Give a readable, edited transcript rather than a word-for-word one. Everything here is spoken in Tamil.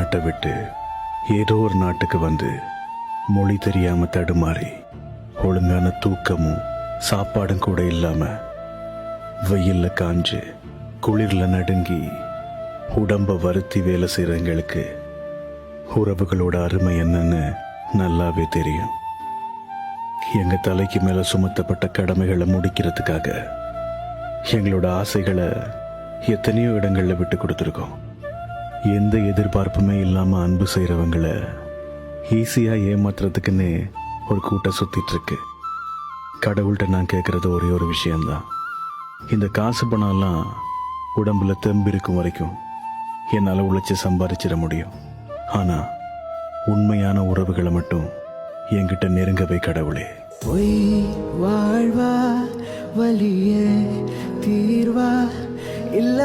நாட்டை விட்டு ஏதோ ஒரு நாட்டுக்கு வந்து மொழி தெரியாம தடுமாறி ஒழுங்கான தூக்கமும் சாப்பாடும் கூட இல்லாம வெயில்ல காஞ்சு குளிர்ல நடுங்கி உடம்ப வருத்தி வேலை செய்யறவங்களுக்கு உறவுகளோட அருமை என்னன்னு நல்லாவே தெரியும். எங்க தலைக்கு மேல சுமத்தப்பட்ட கடமைகளை முடிக்கிறதுக்காக எங்களோட ஆசைகளை எத்தனையோ இடங்கள்ல விட்டு கொடுத்துருக்கோம். எந்த எதிர்பார்ப்புமே இல்லாம அன்பு செய்யறவங்களை ஈஸியா ஏமாத்துறதுக்குன்னு ஒரு கூட்டம் சுத்திட்டு இருக்கு. கடவுள்கிட்ட நான் கேட்கறது ஒரே ஒரு விஷயம்தான், இந்த காசு பணம்லாம் உடம்புல தெம்பு இருக்கும் வரைக்கும் என்னால் உழைச்சி சம்பாதிச்சிட முடியும். ஆனா உண்மையான உறவுகளை மட்டும் என்கிட்ட நெருங்கவே கடவுளே. பொய் வாழ்வா வலியே தீர்வா இல்ல